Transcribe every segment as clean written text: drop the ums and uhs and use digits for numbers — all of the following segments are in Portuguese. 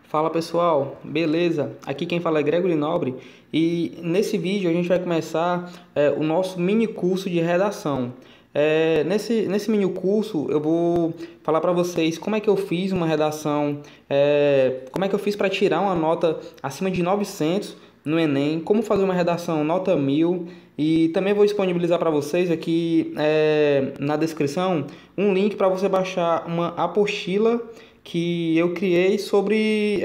Fala pessoal, beleza? Aqui quem fala é Gregory Nobre e nesse vídeo a gente vai começar o nosso mini curso de redação. Nesse mini curso eu vou falar para vocês como é que eu fiz uma redação, como é que eu fiz para tirar uma nota acima de 900 no Enem, como fazer uma redação nota 1000 e também vou disponibilizar para vocês aqui na descrição um link para você baixar uma apostila que eu criei sobre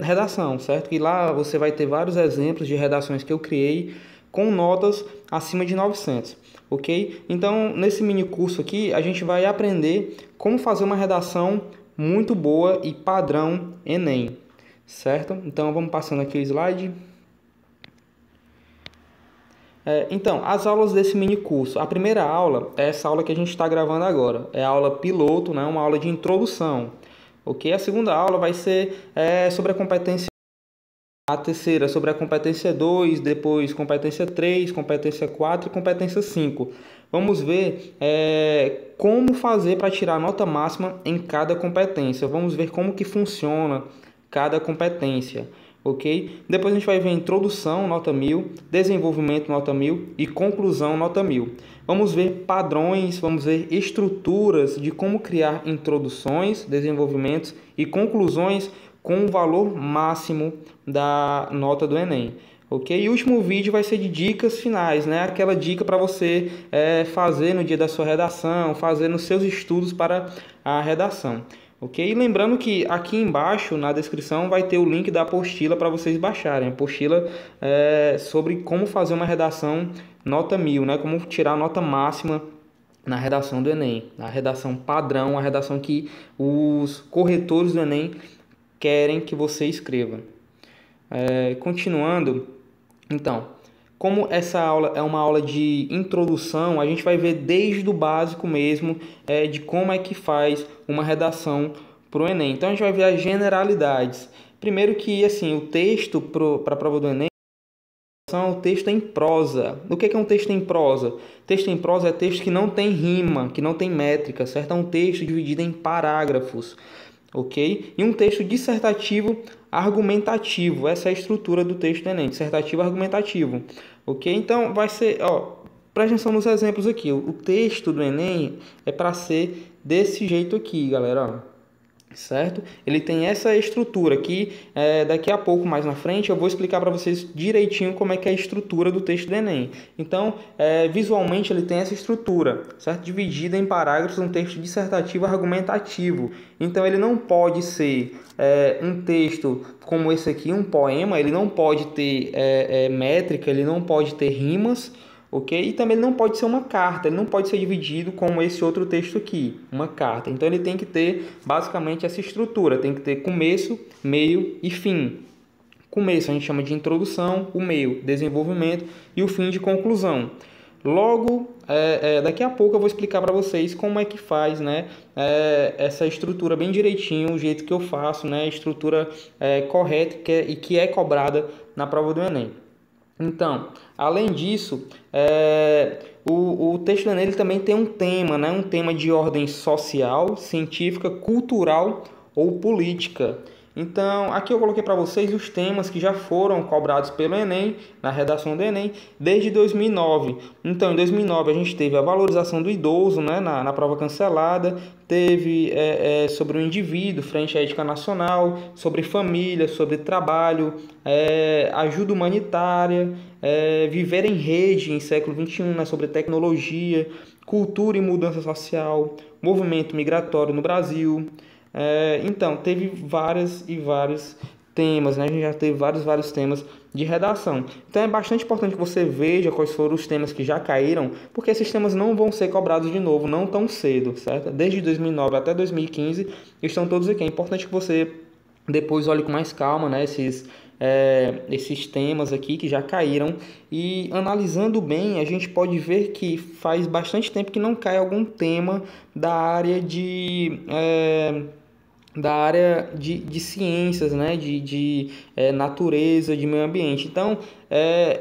redação, certo? E lá você vai ter vários exemplos de redações que eu criei com notas acima de 900, ok? Então, nesse mini curso aqui, a gente vai aprender como fazer uma redação muito boa e padrão Enem, certo? Então, vamos passando aqui o slide. Então, as aulas desse mini curso. A primeira aula é essa aula que a gente está gravando agora. É a aula piloto, né? Uma aula de introdução. Ok? A segunda aula vai ser sobre a competência. A terceira sobre a competência 2, depois competência 3, competência 4 e competência 5. Vamos ver como fazer para tirar a nota máxima em cada competência. Vamos ver como que funciona cada competência. Ok? Depois a gente vai ver introdução, nota 1000, desenvolvimento, nota 1000 e conclusão, nota 1000. Vamos ver padrões, vamos ver estruturas de como criar introduções, desenvolvimentos e conclusões com o valor máximo da nota do Enem. Ok? E o último vídeo vai ser de dicas finais, né? Aquela dica para você fazer no dia da sua redação, fazer nos seus estudos para a redação. Ok? E lembrando que aqui embaixo na descrição vai ter o link da apostila para vocês baixarem. A apostila sobre como fazer uma redação nota 1000, né? Como tirar a nota máxima na redação do Enem. A redação padrão, a redação que os corretores do Enem querem que você escreva. Continuando, então, como essa aula é uma aula de introdução, a gente vai ver desde o básico mesmo, de como é que faz uma redação para o Enem. Então, a gente vai ver as generalidades. Primeiro que, assim, o texto para a prova do Enem, o texto em prosa. O que é um texto em prosa? Texto em prosa é texto que não tem rima, que não tem métrica, certo? É um texto dividido em parágrafos. Ok? E um texto dissertativo argumentativo. Essa é a estrutura do texto do Enem, dissertativo argumentativo. Ok? Então, vai ser... presta atenção nos exemplos aqui. O texto do Enem é para ser desse jeito aqui, galera. Certo? Ele tem essa estrutura que daqui a pouco, mais na frente, eu vou explicar para vocês direitinho como é que é a estrutura do texto do Enem. Então, visualmente ele tem essa estrutura, certo? Dividida em parágrafos, um texto dissertativo argumentativo. Então, ele não pode ser um texto como esse aqui, um poema, ele não pode ter métrica, ele não pode ter rimas, ok? E também ele não pode ser uma carta, ele não pode ser dividido como esse outro texto aqui, uma carta. Então ele tem que ter basicamente essa estrutura, tem que ter começo, meio e fim. Começo a gente chama de introdução, o meio, desenvolvimento e o fim de conclusão. Logo, daqui a pouco eu vou explicar para vocês como é que faz, né, essa estrutura bem direitinho, o jeito que eu faço, né, a estrutura correta e que é cobrada na prova do Enem. Então, além disso, o texto do Enem ele também tem um tema, né? Um tema de ordem social, científica, cultural ou política. Então, aqui eu coloquei para vocês os temas que já foram cobrados pelo Enem, na redação do Enem, desde 2009. Então, em 2009 a gente teve a valorização do idoso, né, na prova cancelada, teve sobre o indivíduo frente à ética nacional, sobre família, sobre trabalho, ajuda humanitária, viver em rede em século XXI, né, sobre tecnologia, cultura e mudança social, movimento migratório no Brasil. Então, teve vários temas, né? A gente já teve vários temas de redação. Então, é bastante importante que você veja quais foram os temas que já caíram, porque esses temas não vão ser cobrados de novo, não tão cedo, certo? Desde 2009 até 2015, estão todos aqui. É importante que você depois olhe com mais calma, né, esses temas aqui que já caíram, e analisando bem a gente pode ver que faz bastante tempo que não cai algum tema da área de ciências, né, de natureza, de meio ambiente. Então,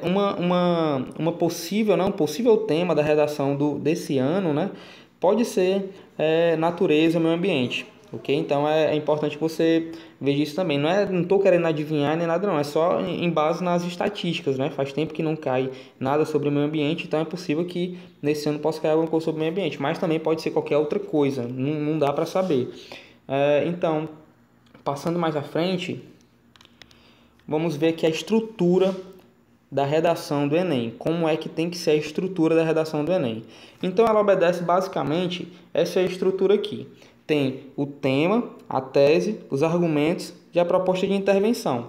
uma possível, né, um possível tema da redação desse ano, né, pode ser natureza, meio ambiente. ok? Então é importante que você veja isso também. Não estou querendo adivinhar nem nada, não. É só em base nas estatísticas, né? Faz tempo que não cai nada sobre o meio ambiente, então é possível que nesse ano possa cair alguma coisa sobre o meio ambiente, mas também pode ser qualquer outra coisa. Não dá para saber. Então, passando mais à frente, vamos ver aqui a estrutura da redação do Enem. Como é que tem que ser a estrutura da redação do Enem? Então, ela obedece basicamente essa estrutura aqui. Tem o tema, a tese, os argumentos e a proposta de intervenção.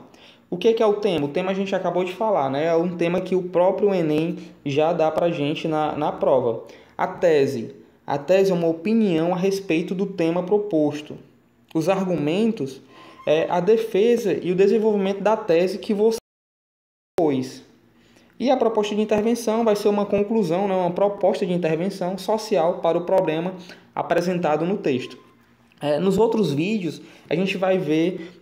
O que é o tema? O tema a gente acabou de falar, né? É um tema que o próprio Enem já dá para a gente na prova. A tese é uma opinião a respeito do tema proposto. Os argumentos é a defesa e o desenvolvimento da tese que você pôs. E a proposta de intervenção vai ser uma conclusão, né, uma proposta de intervenção social para o problema apresentado no texto. Nos outros vídeos, a gente vai ver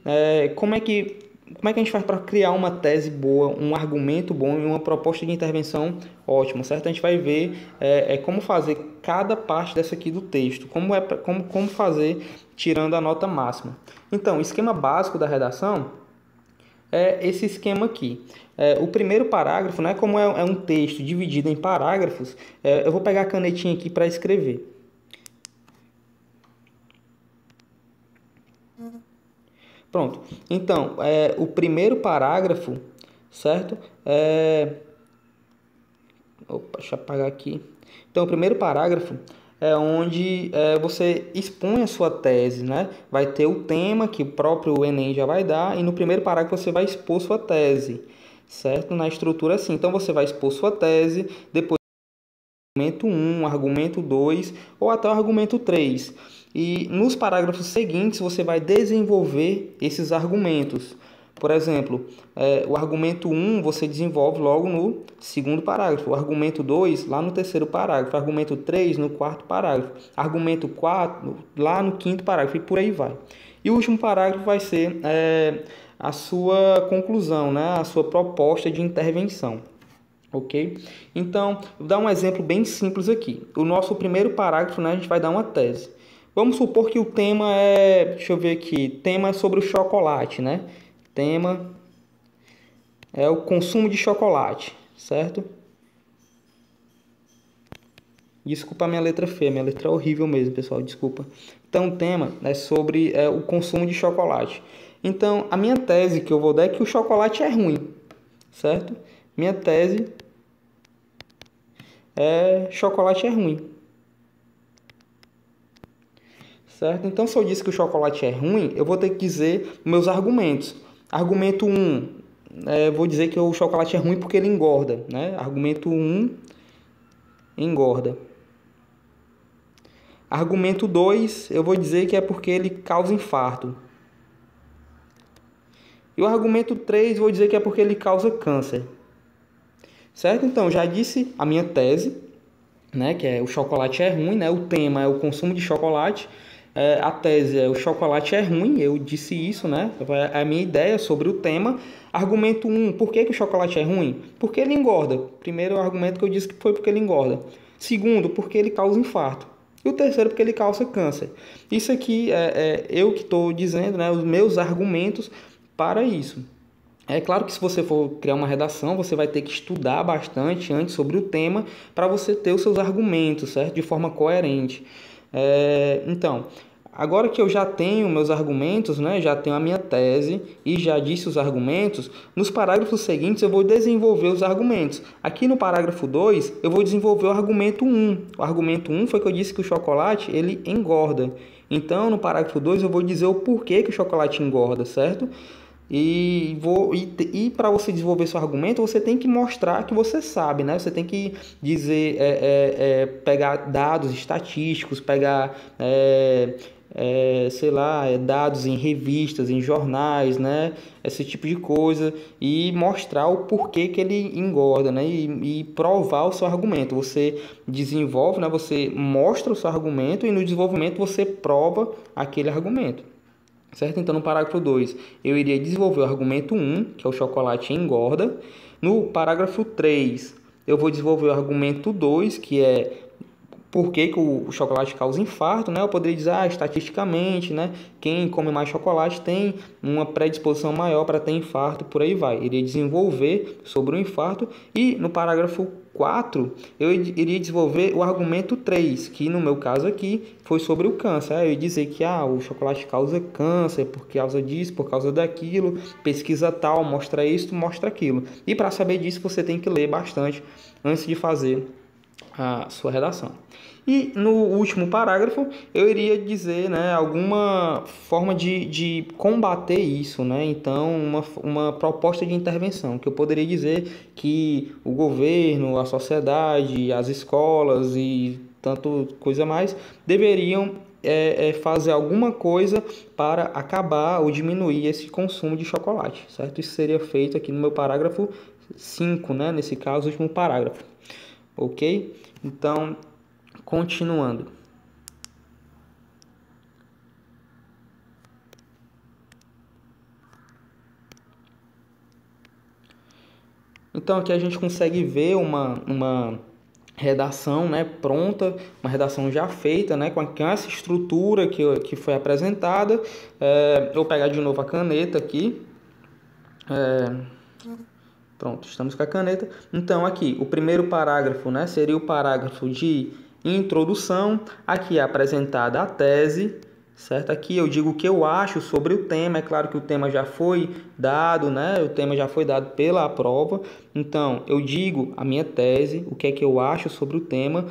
como é que a gente faz para criar uma tese boa, um argumento bom e uma proposta de intervenção ótima, certo? A gente vai ver como fazer cada parte dessa aqui do texto, como fazer tirando a nota máxima. Então, o esquema básico da redação é esse esquema aqui. O primeiro parágrafo, né, como é um texto dividido em parágrafos, eu vou pegar a canetinha aqui para escrever. Pronto. Então, o primeiro parágrafo, certo? Deixa eu apagar aqui. Então, o primeiro parágrafo é onde você expõe a sua tese, né? Vai ter o tema que o próprio Enem já vai dar e no primeiro parágrafo você vai expor sua tese, certo? Na estrutura assim. Então, você vai expor sua tese, depois argumento 1, argumento 2 ou até o argumento 3. E nos parágrafos seguintes você vai desenvolver esses argumentos. Por exemplo, o argumento 1 você desenvolve logo no segundo parágrafo, o argumento 2 lá no terceiro parágrafo, o argumento 3 no quarto parágrafo, argumento 4 lá no quinto parágrafo e por aí vai. E o último parágrafo vai ser a sua conclusão, né? A sua proposta de intervenção. Ok? Então, vou dar um exemplo bem simples aqui. O nosso primeiro parágrafo, né, a gente vai dar uma tese. Vamos supor que o tema deixa eu ver aqui, tema é sobre o chocolate, né? Tema é o consumo de chocolate, certo? Desculpa a minha letra feia, minha letra é horrível mesmo, pessoal, desculpa. Então, o tema é sobre o consumo de chocolate. Então, a minha tese que eu vou dar é que o chocolate é ruim, certo? Minha tese chocolate é ruim. Certo? Então, se eu disse que o chocolate é ruim, eu vou ter que dizer meus argumentos. Argumento 1, vou dizer que o chocolate é ruim porque ele engorda, né? Argumento 1, engorda. Argumento 2, eu vou dizer que é porque ele causa infarto. E o argumento 3, vou dizer que é porque ele causa câncer. Certo? Então, já disse a minha tese, né? Que o chocolate é ruim, né? O tema é o consumo de chocolate. A tese é o chocolate é ruim, eu disse isso, né? A minha ideia sobre o tema. Argumento 1, por que o chocolate é ruim? Porque ele engorda. Primeiro argumento que eu disse que foi porque ele engorda. Segundo, porque ele causa infarto. E o terceiro, porque ele causa câncer. Isso aqui é eu que estou dizendo, né? Os meus argumentos para isso. É claro que se você for criar uma redação, você vai ter que estudar bastante antes sobre o tema para você ter os seus argumentos, certo? De forma coerente. Então, agora que eu já tenho meus argumentos, né, já tenho a minha tese e já disse os argumentos, nos parágrafos seguintes eu vou desenvolver os argumentos. Aqui no parágrafo 2, eu vou desenvolver o argumento 1. O argumento 1 foi que eu disse que o chocolate ele engorda. Então, no parágrafo 2, eu vou dizer o porquê que o chocolate engorda, certo? E para você desenvolver seu argumento, você tem que mostrar que você sabe, né? Você tem que dizer, pegar dados estatísticos, pegar, sei lá, dados em revistas, em jornais, né? Esse tipo de coisa e mostrar o porquê que ele engorda, né? E provar o seu argumento. Você desenvolve, né? Você mostra o seu argumento e no desenvolvimento você prova aquele argumento. Certo? Então, no parágrafo 2, eu iria desenvolver o argumento 1, que é o chocolate engorda. No parágrafo 3, eu vou desenvolver o argumento 2, que é por que que o chocolate causa infarto, né? Eu poderia dizer, estatisticamente, né? Quem come mais chocolate tem uma predisposição maior para ter infarto, por aí vai. Iria desenvolver sobre o infarto. E no parágrafo 4, eu iria desenvolver o argumento 3, que no meu caso aqui foi sobre o câncer. Eu ia dizer que o chocolate causa câncer por causa disso, por causa daquilo, pesquisa tal, mostra isso, mostra aquilo. E para saber disso, você tem que ler bastante antes de fazer a sua redação. E no último parágrafo eu iria dizer, né, alguma forma de combater isso, né? Então uma proposta de intervenção, que eu poderia dizer que o governo, a sociedade, as escolas e tanto coisa mais deveriam fazer alguma coisa para acabar ou diminuir esse consumo de chocolate, certo? Isso seria feito aqui no meu parágrafo 5, né? Nesse caso, o último parágrafo. Ok? Então, continuando. Então, aqui a gente consegue ver uma redação, né, pronta, uma redação já feita, né, com essa estrutura que foi apresentada. Eu vou pegar de novo a caneta aqui. Pronto, estamos com a caneta. Então, aqui, o primeiro parágrafo, né, seria o parágrafo de introdução. Aqui é apresentada a tese, certo? Aqui eu digo o que eu acho sobre o tema. É claro que o tema já foi dado, né? O tema já foi dado pela prova. Então, eu digo a minha tese, o que é que eu acho sobre o tema.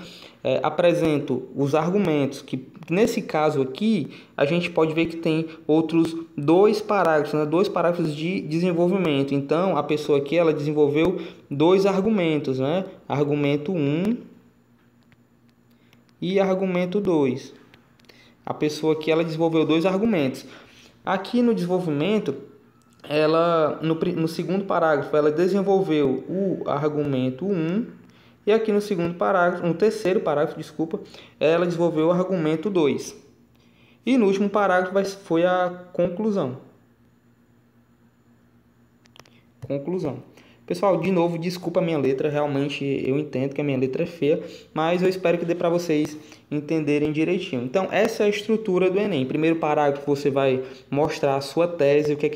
Apresento os argumentos, que nesse caso aqui, a gente pode ver que tem outros dois parágrafos, né? Dois parágrafos de desenvolvimento. Então, a pessoa aqui, ela desenvolveu dois argumentos, né? Argumento 1 e argumento 2. A pessoa aqui, ela desenvolveu dois argumentos. Aqui no desenvolvimento, ela no segundo parágrafo, ela desenvolveu o argumento 1 e aqui no segundo parágrafo, no terceiro parágrafo, desculpa, ela desenvolveu o argumento 2. E no último parágrafo foi a conclusão. Conclusão. Pessoal, de novo, desculpa a minha letra, realmente eu entendo que a minha letra é feia, mas eu espero que dê para vocês entenderem direitinho. Então, essa é a estrutura do Enem. Primeiro parágrafo, você vai mostrar a sua tese. O que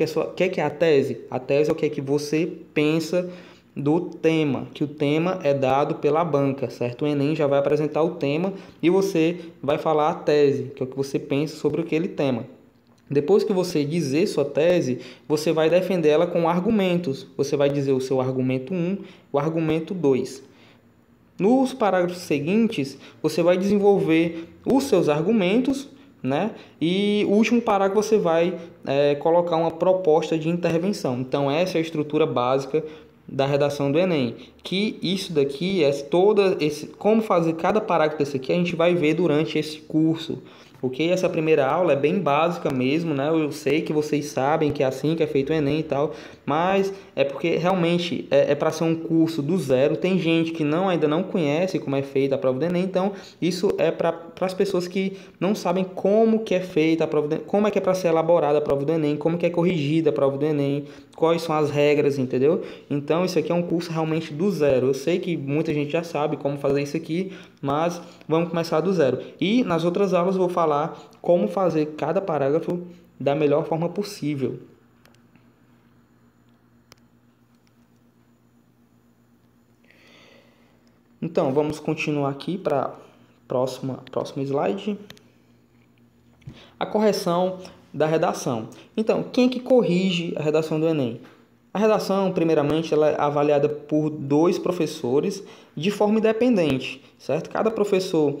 é a tese? A tese é o que é que você pensa do tema, que o tema é dado pela banca, certo? O Enem já vai apresentar o tema e você vai falar a tese, que é o que você pensa sobre aquele tema. Depois que você dizer sua tese, você vai defender ela com argumentos. Você vai dizer o seu argumento 1, o argumento 2. Nos parágrafos seguintes, você vai desenvolver os seus argumentos, né? E o último parágrafo você vai colocar uma proposta de intervenção. Então, essa é a estrutura básica da redação do Enem. Que isso daqui como fazer cada parágrafo desse aqui, a gente vai ver durante esse curso. Ok? Essa primeira aula é bem básica mesmo, né? Eu sei que vocês sabem que é assim que é feito o Enem e tal, mas é porque realmente é para ser um curso do zero. Tem gente que ainda não conhece como é feita a prova do Enem, então isso é para as pessoas que não sabem como que é feita a prova do Enem, como é que é para ser elaborada a prova do Enem, como que é corrigida a prova do Enem, quais são as regras, entendeu? Então isso aqui é um curso realmente do zero. Eu sei que muita gente já sabe como fazer isso aqui, mas vamos começar do zero. E nas outras aulas eu vou falar como fazer cada parágrafo da melhor forma possível. Então, vamos continuar aqui para próximo slide. A correção da redação. Então, quem é que corrige a redação do Enem? A redação, primeiramente, ela é avaliada por 2 professores de forma independente, certo? Cada professor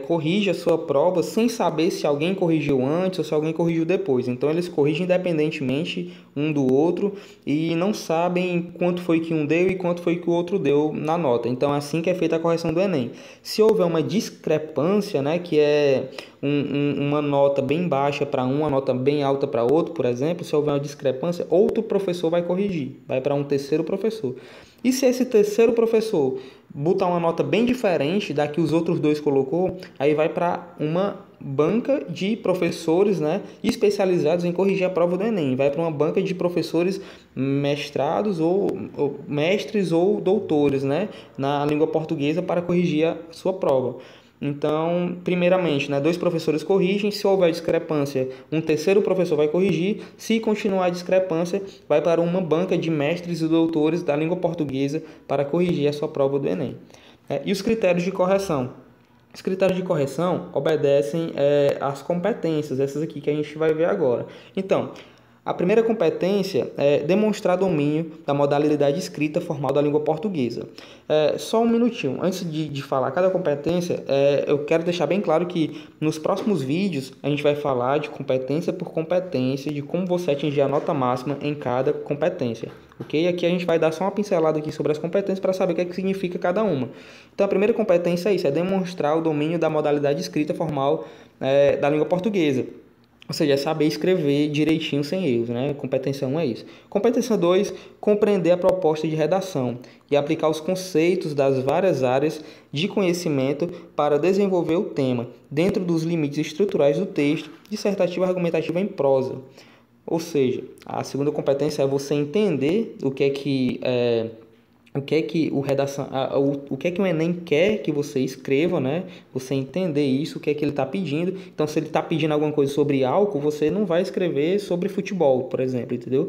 corrige a sua prova sem saber se alguém corrigiu antes ou se alguém corrigiu depois. Então, eles corrigem independentemente um do outro e não sabem quanto foi que um deu e quanto foi que o outro deu na nota. Então, é assim que é feita a correção do Enem. Se houver uma discrepância, né, que é uma nota bem baixa para um, uma nota bem alta para outro, por exemplo, se houver uma discrepância, outro professor vai corrigir, vai para um terceiro professor. E se esse terceiro professor botar uma nota bem diferente da que os outros 2 colocou, aí vai para uma banca de professores, né, especializados em corrigir a prova do Enem. Vai para uma banca de professores mestrados ou mestres ou doutores, né, na língua portuguesa para corrigir a sua prova. Então, primeiramente, né, 2 professores corrigem. Se houver discrepância, um terceiro professor vai corrigir. Se continuar a discrepância, vai para uma banca de mestres e doutores da língua portuguesa para corrigir a sua prova do Enem. E os critérios de correção? Os critérios de correção obedecem às competências, essas aqui que a gente vai ver agora. Então, a primeira competência é demonstrar domínio da modalidade escrita formal da língua portuguesa. Só um minutinho, antes de falar cada competência, eu quero deixar bem claro que nos próximos vídeos a gente vai falar de competência por competência, de como você atingir a nota máxima em cada competência. Ok? Aqui a gente vai dar só uma pincelada aqui sobre as competências para saber o que é que significa cada uma. Então a primeira competência é isso, é demonstrar o domínio da modalidade escrita formal da língua portuguesa. Ou seja, é saber escrever direitinho sem erros, né? Competência 1 é isso. Competência 2, compreender a proposta de redação e aplicar os conceitos das várias áreas de conhecimento para desenvolver o tema, dentro dos limites estruturais do texto, dissertativo argumentativo em prosa. Ou seja, a segunda competência é você entender o que é que o que é que o Enem quer que você escreva, né? Você entender isso, o que é que ele está pedindo. Então, se ele está pedindo alguma coisa sobre álcool, você não vai escrever sobre futebol, por exemplo, entendeu?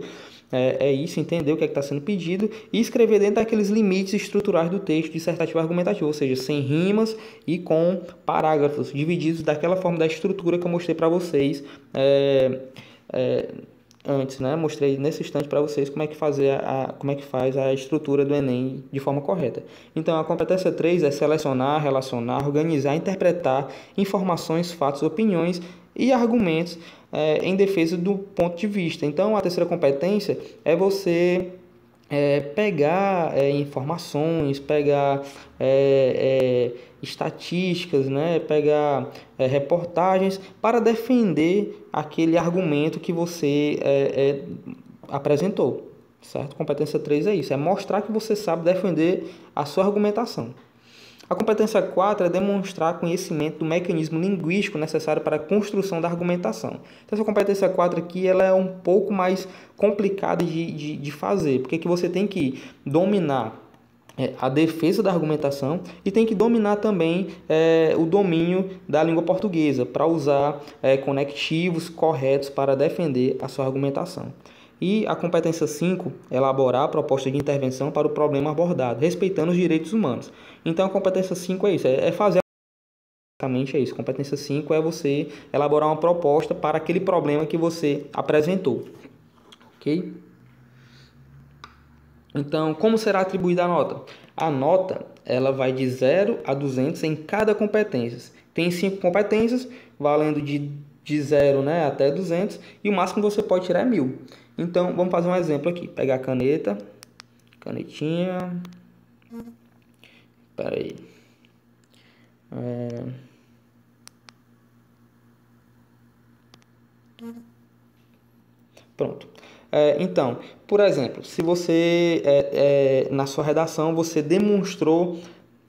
É isso, entender o que é que está sendo pedido e escrever dentro daqueles limites estruturais do texto dissertativo argumentativo, ou seja, sem rimas e com parágrafos divididos daquela forma da estrutura que eu mostrei para vocês antes, né? Mostrei nesse instante para vocês como é que faz a estrutura do Enem de forma correta. Então, a competência 3 é selecionar, relacionar, organizar, interpretar informações, fatos, opiniões e argumentos em defesa do ponto de vista. Então, a terceira competência é você pegar informações, pegar estatísticas, né? Pegar reportagens para defender aquele argumento que você apresentou, certo? Competência 3 é isso, é mostrar que você sabe defender a sua argumentação. A competência 4 é demonstrar conhecimento do mecanismo linguístico necessário para a construção da argumentação. Então, essa competência 4 aqui ela é um pouco mais complicada de fazer, porque que você tem que dominar a defesa da argumentação e tem que dominar também o domínio da língua portuguesa para usar conectivos corretos para defender a sua argumentação. E a competência 5, elaborar a proposta de intervenção para o problema abordado, respeitando os direitos humanos. Então, a competência 5 é isso, é fazer basicamente é isso. Competência 5 é você elaborar uma proposta para aquele problema que você apresentou. Ok? Então, como será atribuída a nota? A nota ela vai de 0 a 200 em cada competência. Tem 5 competências, valendo de 0, né, até 200, e o máximo que você pode tirar é 1000. Então, vamos fazer um exemplo aqui. Pegar a canetinha. Espera aí. Pronto. Então, por exemplo, se você, na sua redação, você demonstrou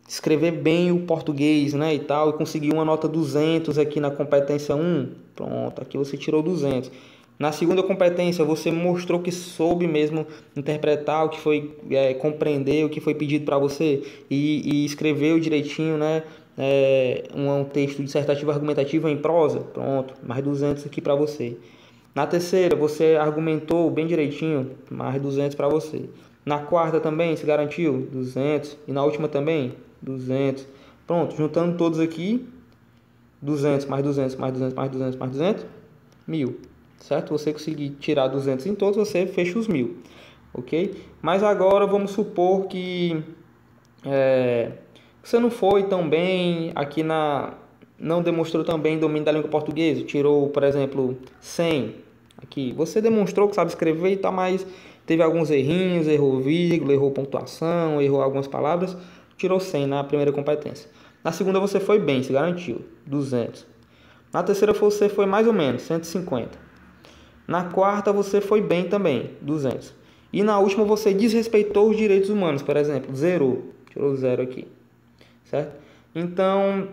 escrever bem o português, né, e tal, e conseguiu uma nota 200 aqui na competência 1, pronto, aqui você tirou 200. Na segunda competência, você mostrou que soube mesmo interpretar o que foi, compreender o que foi pedido para você e escreveu direitinho, né, um texto dissertativo argumentativo em prosa, pronto, mais 200 aqui para você. Na terceira, você argumentou bem direitinho, mais 200 para você. Na quarta também, se garantiu, 200. E na última também, 200. Pronto, juntando todos aqui, 200, mais 200, mais 200, mais 200, mais 200, 1000. Certo? Você conseguir tirar 200 em todos, você fecha os 1000. Ok? Mas agora vamos supor que você não foi tão bem aqui não demonstrou tão bem domínio da língua portuguesa. Tirou, por exemplo, 100. Aqui, você demonstrou que sabe escrever e tal, mas teve alguns errinhos, errou vírgula, errou pontuação, errou algumas palavras, tirou 100 na primeira competência. Na segunda você foi bem, se garantiu, 200. Na terceira você foi mais ou menos, 150. Na quarta você foi bem também, 200. E na última você desrespeitou os direitos humanos, por exemplo, zerou, tirou 0 aqui, certo? Então,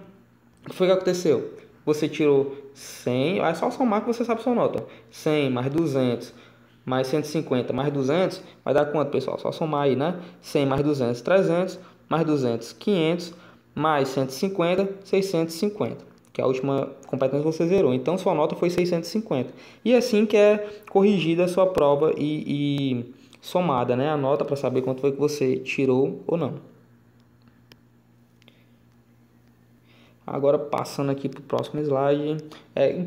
o que foi que aconteceu? Você tirou 100, é só somar que você sabe sua nota. 100 mais 200 mais 150 mais 200 vai dar quanto, pessoal? Só somar aí, né? 100 mais 200, 300, mais 200, 500, mais 150, 650, que é a última competência você zerou. Então, sua nota foi 650. E assim que é corrigida a sua prova e somada, né, a nota para saber quanto foi que você tirou ou não. Agora, passando aqui para o próximo slide,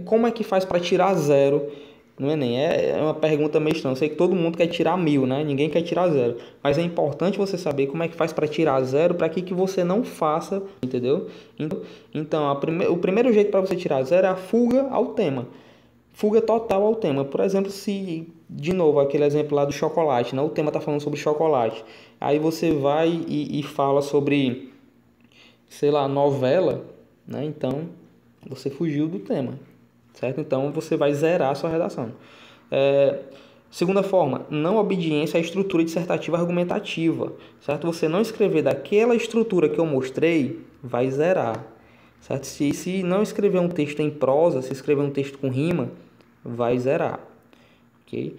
como é que faz para tirar zero no Enem? É uma pergunta meio estranha. Eu sei que todo mundo quer tirar 1000, né? Ninguém quer tirar zero. Mas é importante você saber como é que faz para tirar zero para que você não faça, entendeu? Então, o primeiro jeito para você tirar zero é a fuga ao tema. Fuga total ao tema. Por exemplo, se, de novo, aquele exemplo lá do chocolate, né? O tema está falando sobre chocolate. Aí você vai e fala sobre, sei lá, novela, né? Então, você fugiu do tema, certo? Então, você vai zerar a sua redação. Segunda forma, não obediência à estrutura dissertativa argumentativa, certo? Você não escrever daquela estrutura que eu mostrei, vai zerar, certo? Se não escrever um texto em prosa, se escrever um texto com rima, vai zerar, ok?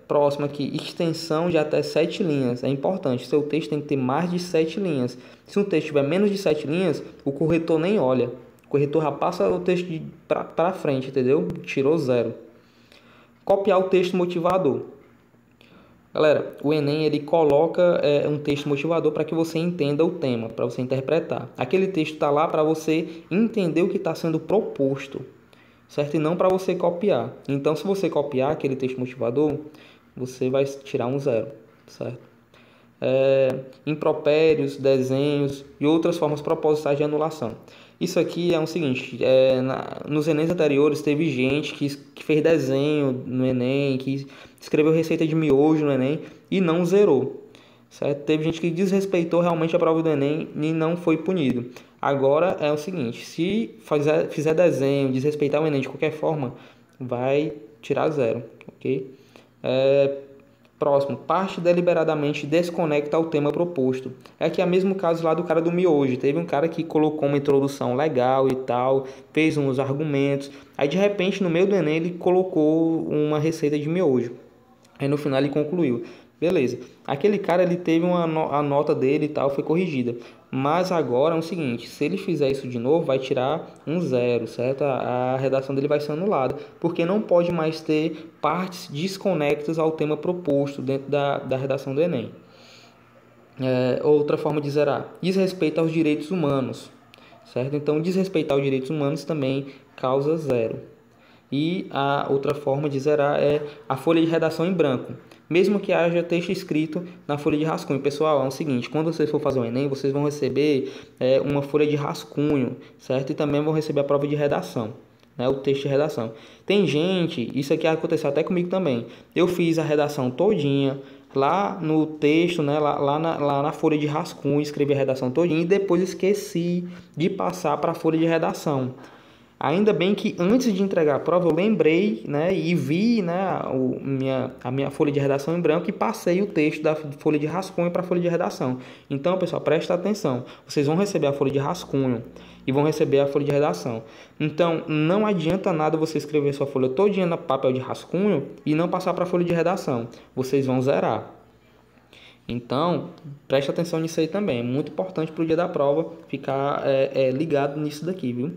Próximo aqui, extensão de até 7 linhas. É importante, seu texto tem que ter mais de 7 linhas. Se um texto tiver menos de 7 linhas, o corretor nem olha. O corretor já passa o texto para frente, entendeu? Tirou zero. Copiar o texto motivador. Galera, o Enem ele coloca um texto motivador para que você entenda o tema, para você interpretar. Aquele texto está lá para você entender o que está sendo proposto, certo? E não para você copiar. Então, se você copiar aquele texto motivador, você vai tirar um zero, certo? Impropérios, desenhos e outras formas propositais de anulação. Isso aqui é o seguinte, nos Enems anteriores teve gente que fez desenho no Enem, que escreveu receita de miojo no Enem e não zerou, certo? Teve gente que desrespeitou realmente a prova do Enem e não foi punido. Agora é o seguinte, se fizer desenho, desrespeitar o Enem de qualquer forma, vai tirar zero, ok? Próximo, parte deliberadamente desconecta ao tema proposto. Aqui é o mesmo caso lá do cara do miojo. Teve um cara que colocou uma introdução legal e tal, fez uns argumentos. Aí de repente no meio do Enem ele colocou uma receita de miojo. Aí no final ele concluiu. Beleza, aquele cara ele teve a nota dele e tal, foi corrigida. Mas agora é o seguinte, se ele fizer isso de novo, vai tirar um zero, certo? A redação dele vai ser anulada, porque não pode mais ter partes desconectas ao tema proposto dentro da redação do Enem. Outra forma de zerar, desrespeito aos direitos humanos, certo? Então, desrespeitar os direitos humanos também causa zero. E a outra forma de zerar é a folha de redação em branco, mesmo que haja texto escrito na folha de rascunho. Pessoal, é o seguinte, quando vocês for fazer o Enem, vocês vão receber uma folha de rascunho, certo? E também vão receber a prova de redação, né? O texto de redação. Tem gente, isso aqui aconteceu até comigo também, eu fiz a redação todinha, lá no texto, né, lá na folha de rascunho, escrevi a redação todinha e depois esqueci de passar para a folha de redação. Ainda bem que antes de entregar a prova eu lembrei, né, e vi, né, a minha folha de redação em branco e passei o texto da folha de rascunho para a folha de redação. Então, pessoal, presta atenção. Vocês vão receber a folha de rascunho e vão receber a folha de redação. Então, não adianta nada você escrever sua folha todinha no papel de rascunho e não passar para a folha de redação. Vocês vão zerar. Então, preste atenção nisso aí também. É muito importante para o dia da prova ficar ligado nisso daqui, viu?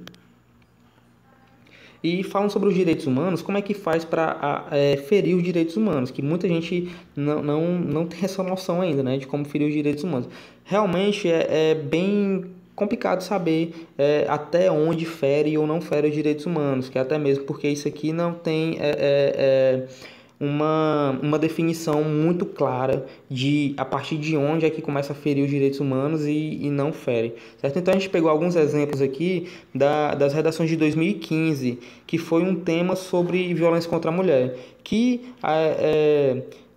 E falam sobre os direitos humanos, como é que faz para ferir os direitos humanos, que muita gente não tem essa noção ainda, né, de como ferir os direitos humanos. Realmente é bem complicado saber até onde fere ou não fere os direitos humanos, que até mesmo porque isso aqui não tem uma definição muito clara de a partir de onde é que começa a ferir os direitos humanos e não fere, certo? Então a gente pegou alguns exemplos aqui das redações de 2015, que foi um tema sobre violência contra a mulher, que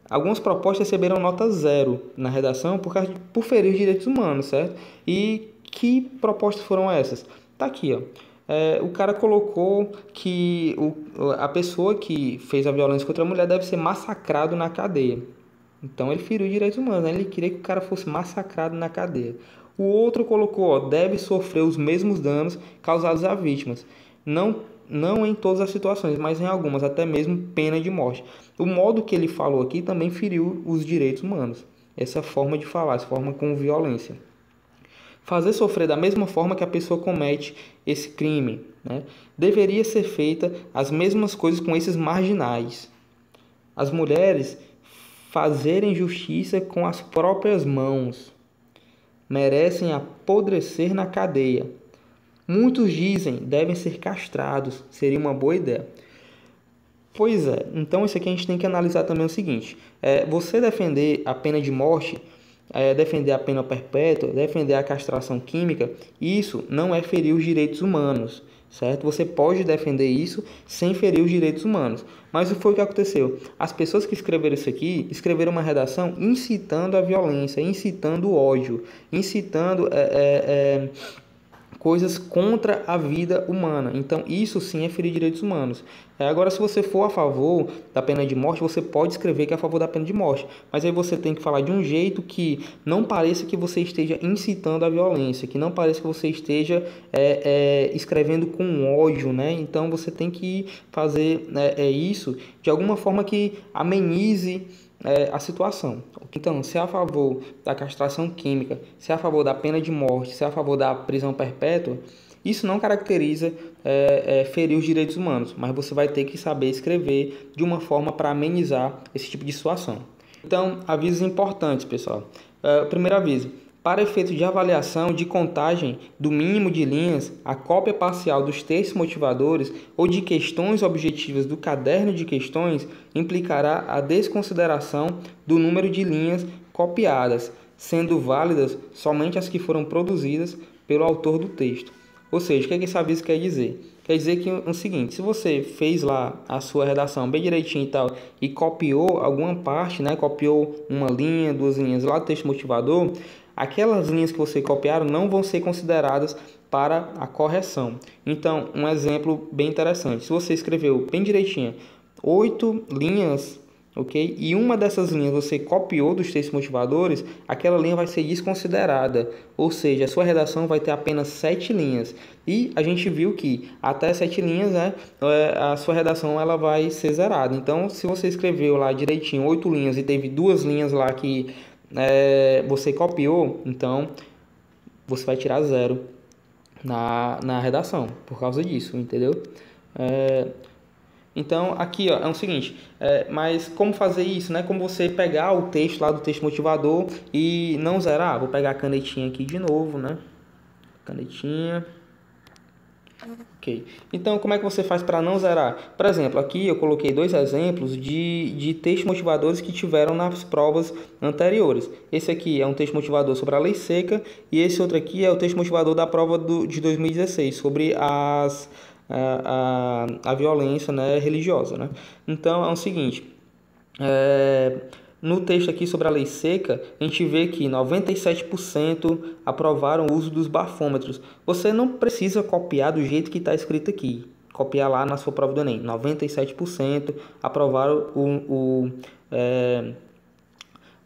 algumas propostas receberam nota zero na redação por ferir os direitos humanos, certo? E que propostas foram essas? Tá aqui, ó. O cara colocou que a pessoa que fez a violência contra a mulher deve ser massacrado na cadeia. Então ele feriu os direitos humanos, né? Ele queria que o cara fosse massacrado na cadeia. O outro colocou, ó, deve sofrer os mesmos danos causados às vítimas. Não em todas as situações, mas em algumas, até mesmo pena de morte. O modo que ele falou aqui também feriu os direitos humanos. Essa forma de falar, essa forma com violência. fazer sofrer da mesma forma que a pessoa comete esse crime, né? Deveria ser feita as mesmas coisas com esses marginais. As mulheres fazerem justiça com as próprias mãos. Merecem apodrecer na cadeia. Muitos dizem devem ser castrados. Seria uma boa ideia. Pois é, então isso aqui a gente tem que analisar também o seguinte. Você defender a pena de morte, defender a pena perpétua, defender a castração química, isso não é ferir os direitos humanos, certo? Você pode defender isso sem ferir os direitos humanos. Mas o que foi que aconteceu? As pessoas que escreveram isso aqui, escreveram uma redação incitando a violência, incitando o ódio, incitando coisas contra a vida humana. Então, isso sim é ferir direitos humanos. Agora, se você for a favor da pena de morte, você pode escrever que é a favor da pena de morte. Mas aí você tem que falar de um jeito que não pareça que você esteja incitando a violência, que não pareça que você esteja escrevendo com ódio, né? Então, você tem que fazer isso de alguma forma que amenize a situação. Então, se é a favor da castração química, se é a favor da pena de morte, se é a favor da prisão perpétua, isso não caracteriza ferir os direitos humanos, mas você vai ter que saber escrever de uma forma para amenizar esse tipo de situação. Então, avisos importantes, pessoal. Primeiro aviso. Para efeito de avaliação de contagem do mínimo de linhas, a cópia parcial dos textos motivadores ou de questões objetivas do caderno de questões implicará a desconsideração do número de linhas copiadas, sendo válidas somente as que foram produzidas pelo autor do texto. Ou seja, o que esse aviso quer dizer? Quer dizer que o seguinte, se você fez lá a sua redação bem direitinho e tal, e copiou alguma parte, né, copiou uma linha, duas linhas lá do texto motivador, aquelas linhas que você copiaram não vão ser consideradas para a correção. Então, um exemplo bem interessante. Se você escreveu bem direitinho 8 linhas, ok? E uma dessas linhas você copiou dos textos motivadores, aquela linha vai ser desconsiderada. Ou seja, a sua redação vai ter apenas 7 linhas. E a gente viu que até 7 linhas, né, a sua redação ela vai ser zerada. Então, se você escreveu lá direitinho 8 linhas e teve 2 linhas lá que você copiou, então você vai tirar 0 na redação por causa disso, entendeu? Então aqui ó, é o seguinte, mas como fazer isso, né? Como você pegar o texto lá do texto motivador e não zerar? Vou pegar a canetinha aqui de novo, né? Canetinha. Ok. Então, como é que você faz para não zerar? Por exemplo, aqui eu coloquei 2 exemplos de textos motivadores que tiveram nas provas anteriores. Esse aqui é um texto motivador sobre a lei seca e esse outro aqui é o texto motivador da prova de 2016 sobre a violência, né, religiosa, né? Então, é o seguinte... No texto aqui sobre a lei seca, a gente vê que 97% aprovaram o uso dos bafômetros. Você não precisa copiar do jeito que está escrito aqui. Copiar lá na sua prova do Enem. 97% aprovaram o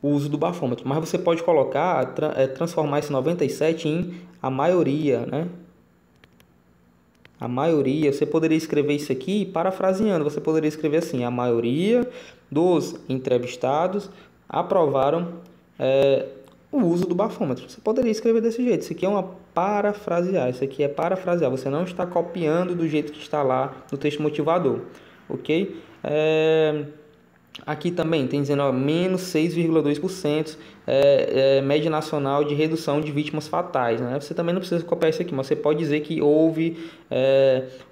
uso do bafômetro. Mas você pode colocar, transformar esse 97 em a maioria, né? A maioria, você poderia escrever isso aqui parafraseando. Você poderia escrever assim: a maioria dos entrevistados aprovaram o uso do bafômetro. Você poderia escrever desse jeito. Isso aqui é uma parafrasear. Isso aqui é parafrasear. Você não está copiando do jeito que está lá no texto motivador. Ok? Aqui também tem dizendo menos 6,2% média nacional de redução de vítimas fatais, né? Você também não precisa copiar isso aqui, mas você pode dizer que houve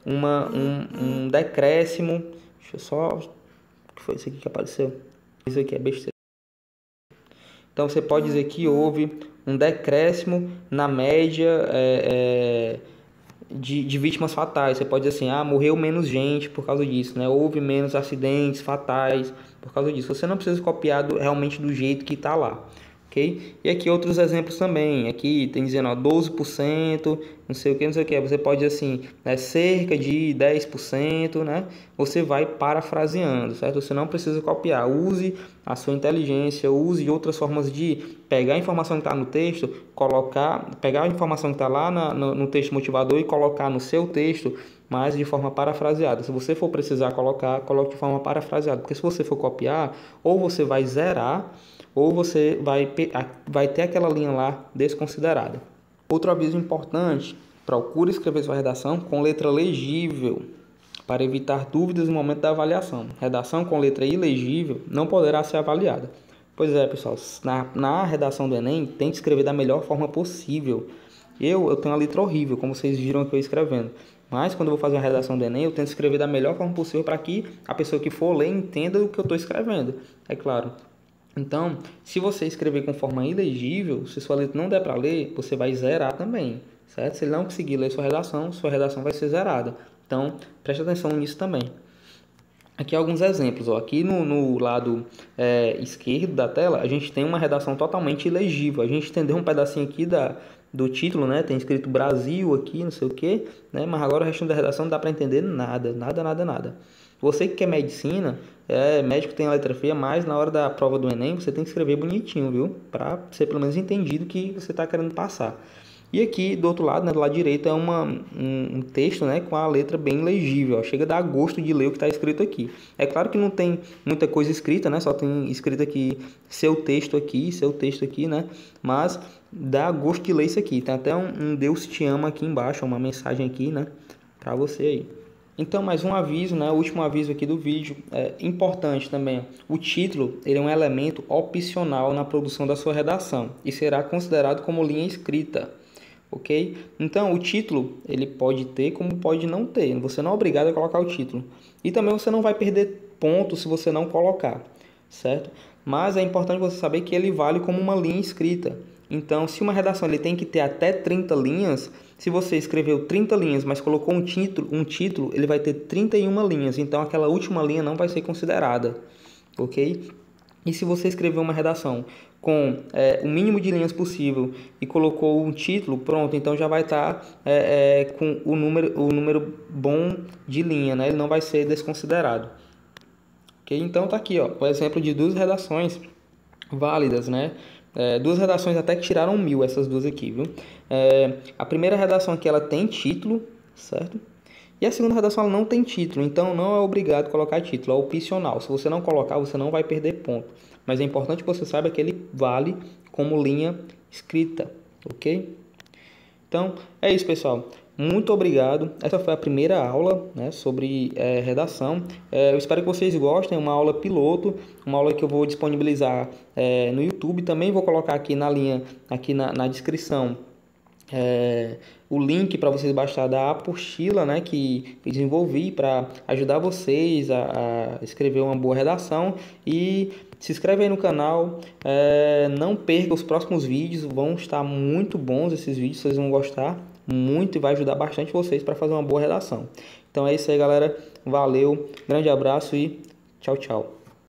um decréscimo. Deixa eu só... O que foi isso aqui que apareceu? Isso aqui é besteira. Então você pode dizer que houve um decréscimo na média de vítimas fatais. Você pode dizer assim, morreu menos gente por causa disso, né? Houve menos acidentes fatais por causa disso. Você não precisa copiar realmente do jeito que está lá, ok? E aqui outros exemplos também. Aqui tem dizendo 12%, não sei o que, não sei o que. Você pode dizer assim, cerca de 10%, né? Você vai parafraseando, certo? Você não precisa copiar. Use a sua inteligência, use outras formas de pegar a informação que está no texto, pegar a informação que está lá no texto motivador e colocar no seu texto, mas de forma parafraseada. Se você for precisar colocar, coloque de forma parafraseada. Porque se você for copiar, ou você vai zerar, ou você vai ter aquela linha lá desconsiderada. Outro aviso importante: procure escrever sua redação com letra legível, para evitar dúvidas no momento da avaliação. Redação com letra ilegível não poderá ser avaliada. Pois é, pessoal, na redação do Enem, tem que escrever da melhor forma possível. Eu tenho uma letra horrível, como vocês viram aqui eu escrevendo. Mas quando eu vou fazer uma redação do Enem, eu tento escrever da melhor forma possível para que a pessoa que for ler entenda o que eu estou escrevendo. É claro. Então, se você escrever com forma ilegível, se sua letra não der para ler, você vai zerar também, certo? Se ele não conseguir ler sua redação vai ser zerada. Então, preste atenção nisso também. Aqui alguns exemplos. Ó. Aqui no lado esquerdo da tela, a gente tem uma redação totalmente ilegível. A gente entendeu um pedacinho aqui do título, né? Tem escrito Brasil aqui, não sei o que, né? Mas agora o resto da redação não dá para entender nada, nada, nada, nada. Você que quer medicina, médico tem a letra feia, mas na hora da prova do Enem você tem que escrever bonitinho, viu? Para ser pelo menos entendido o que você está querendo passar. E aqui do outro lado, né, do lado direito, é um texto, né, com a letra bem legível. Ó. Chega a dar gosto de ler o que está escrito aqui. É claro que não tem muita coisa escrita, né? Só tem escrito aqui seu texto aqui, né? Mas dá gosto de ler isso aqui. Tem até um Deus te ama aqui embaixo, uma mensagem aqui, né? Para você aí. Então, mais um aviso, né? O último aviso aqui do vídeo. É importante também. O título, ele é um elemento opcional na produção da sua redação e será considerado como linha escrita. Ok? Então, o título, ele pode ter como pode não ter. Você não é obrigado a colocar o título. E também você não vai perder ponto se você não colocar, certo? Mas é importante você saber que ele vale como uma linha escrita. Então, se uma redação ele tem que ter até 30 linhas, se você escreveu 30 linhas, mas colocou um título, ele vai ter 31 linhas. Então, aquela última linha não vai ser considerada, ok? E se você escreveu uma redação com o mínimo de linhas possível e colocou um título, pronto, então já vai estar com o número bom de linha, né? Ele não vai ser desconsiderado. Ok? Então tá aqui, ó, o exemplo de duas redações válidas, né? Duas redações até que tiraram 1000, essas duas aqui, viu? A primeira redação aqui, ela tem título, certo? E a segunda redação ela não tem título, então não é obrigado a colocar título, é opcional. Se você não colocar, você não vai perder ponto. Mas é importante que você saiba que ele vale como linha escrita, ok? Então, é isso, pessoal. Muito obrigado. Essa foi a primeira aula, né, sobre redação. Eu espero que vocês gostem. É uma aula piloto, uma aula que eu vou disponibilizar no YouTube. Também vou colocar aqui na linha, aqui na descrição, o link para vocês baixar da apostila, né, que eu desenvolvi para ajudar vocês a escrever uma boa redação. E se inscreve aí no canal, não perca os próximos vídeos, vão estar muito bons esses vídeos, vocês vão gostar muito e vai ajudar bastante vocês para fazer uma boa redação. Então é isso aí, galera, valeu, grande abraço e tchau, tchau.